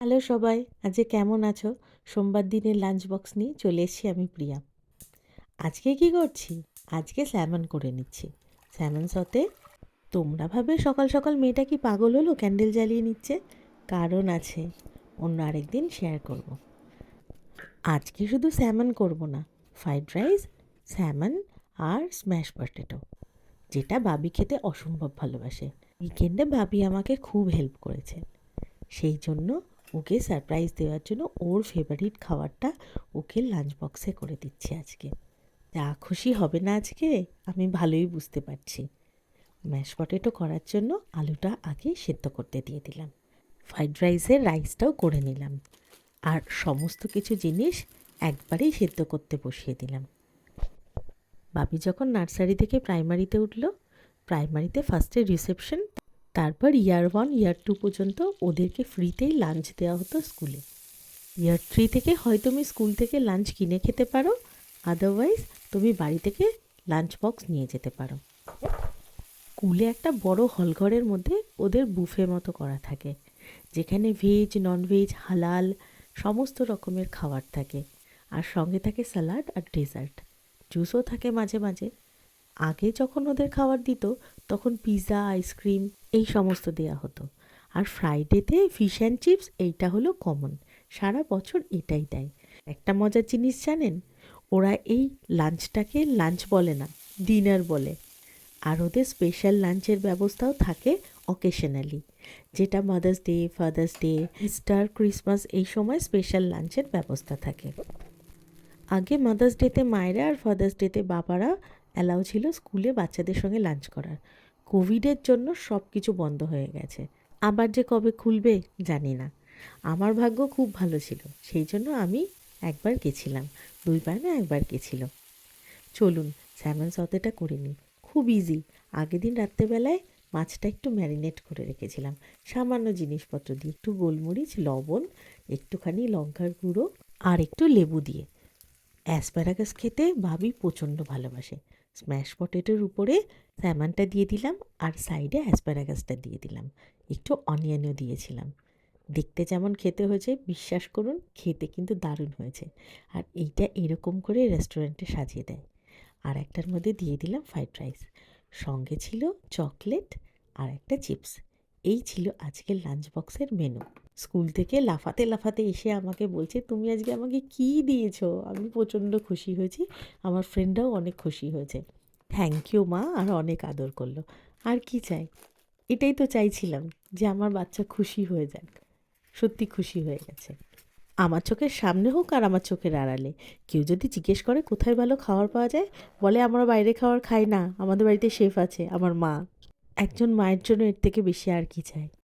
Hello সবাই, আজকে কেমন আছো? সোমবার দিনের লাঞ্চ বক্স নিয়ে চলে এসেছি আমি প্রিয়া। আজকে কি করছি? আজকে স্যামন করে নিচ্ছি। স্যামন সতে তোমরা ভাবে সকাল সকাল মেয়েটা কি পাগল হলো ক্যান্ডেল জ্বালিয়ে নিচ্ছে? কারণ আছে, অন্য আরেকদিন শেয়ার করব। আজকে শুধু স্যামন করব না, ফ্রাইড রাইস, স্যামন আর স্ম্যাশ পটেটো, যেটা বাবি খেতে অসম্ভব ভালোবাসে। উইকেন্ডে বাবি আমাকে খুব হেল্প করেছে, সেই জন্য ওকে সারপ্রাইজ দেওয়ার জন্য ওর ফেভারিট খাবারটা ওকে লাঞ্চ বক্সে করে দিচ্ছি আজকে। যা খুশি হবে না আজকে, আমি ভালোই বুঝতে পারছি। ম্যাশ পটেটো করার জন্য আলুটা আগে সেদ্ধ করতে দিয়ে দিলাম, ফ্রাইড রাইসের রাইসটাও করে নিলাম, আর সমস্ত কিছু জিনিস একবারেই সেদ্ধ করতে বসিয়ে দিলাম। বাবি যখন নার্সারি থেকে প্রাইমারিতে উঠলো, প্রাইমারিতে ফার্স্টে রিসেপশন, তারপর ইয়ার 1 ইয়ার 2 পর্যন্ত ওদেরকে ফ্রিতেই লাঞ্চ দেওয়া হতো স্কুলে। ইয়ার 3 থেকে হয় তুমি স্কুল থেকে লাঞ্চ কিনে খেতে পারো, আদারওয়াইজ তুমি বাড়ি থেকে লাঞ্চ বক্স নিয়ে যেতে পারো। স্কুলে একটা বড় হলঘরের মধ্যে ওদের বুফে মতো করা থাকে, যেখানে ভেজ ননভেজ হালাল সমস্ত রকমের খাবার থাকে, আর সঙ্গে থাকে স্যালাড আর ডেজার্ট, জুসও থাকে মাঝে মাঝে। আগে যখন ওদের খাবার দিত তখন পিৎজা আইসক্রিম এই সমস্ত দেয়া হতো, আর ফ্রাইডেতে ফিশ অ্যান্ড চিপস এইটা হলো কমন, সারা বছর এটাই দেয়। একটা মজার জিনিস জানেন, ওরা এই লাঞ্চটাকে লাঞ্চ বলে না, ডিনার বলে। আর ওদের স্পেশাল লাঞ্চের ব্যবস্থাও থাকে অকেশনালি, যেটা mother's day, father's day, Easter, Christmas এই সময় স্পেশাল লাঞ্চের ব্যবস্থা থাকে। আগে মাদার্স ডেতে মায়েরা আর ফাদার্স ডেতে বাবারা অ্যালাউ ছিল স্কুলে বাচ্চাদের সঙ্গে লাঞ্চ করার। কোভিডের জন্য সব কিছু বন্ধ হয়ে গেছে, আবার যে কবে খুলবে জানি না। আমার ভাগ্য খুব ভালো ছিল, সেই জন্য আমি একবার গেছিলাম, দুইবার না একবার গেছিল। চলুন স্যামন সতেটা করে নিই, খুব ইজি। আগের দিন রাত্রেবেলায় মাছটা একটু ম্যারিনেট করে রেখেছিলাম সামান্য জিনিসপত্র দিয়ে, একটু গোলমরিচ, লবণ, একটুখানি লঙ্কার গুঁড়ো আর একটু লেবু দিয়ে। অ্যাসপ্যারাগাস খেতে ভাবি প্রচণ্ড ভালোবাসে। স্ম্যাশ পটেটোর উপরে স্যামনটা দিয়ে দিলাম, আর সাইডে অ্যাসপ্যারাগাসটা দিয়ে দিলাম, একটু অনিয়নও দিয়েছিলাম। দেখতে যেমন খেতে হয়েছে বিশ্বাস করুন, খেতে কিন্তু দারুণ হয়েছে। আর এইটা এরকম করে রেস্টুরেন্টে সাজিয়ে দেয়। আর একটার মধ্যে দিয়ে দিলাম ফ্রাইড রাইস, সঙ্গে ছিল চকলেট আর একটা চিপস। এই ছিল আজকের লাঞ্চ বক্সের মেনু। স্কুল থেকে লাফাতে লাফাতে এসে আমাকে বলছে, তুমি আজকে আমাকে কী দিয়েছো? আমি প্রচণ্ড খুশি হয়েছি, আমার ফ্রেন্ডরাও অনেক খুশি হয়েছে। থ্যাংক ইউ মা, আর অনেক আদর করলো। আর কি চাই? এটাই তো চাইছিলাম, যে আমার বাচ্চা খুশি হয়ে যাক। সত্যি খুশি হয়ে গেছে। আমার চোখের সামনে হোক আর আমার চোখের আড়ালে, কেউ যদি জিজ্ঞেস করে কোথায় ভালো খাবার পাওয়া যায়, বলে আমরা বাইরে খাবার খাই না, আমাদের বাড়িতে শেফ আছে, আমার মা। একজন মায়ের জন্য এর থেকে বেশি আর কি চাই?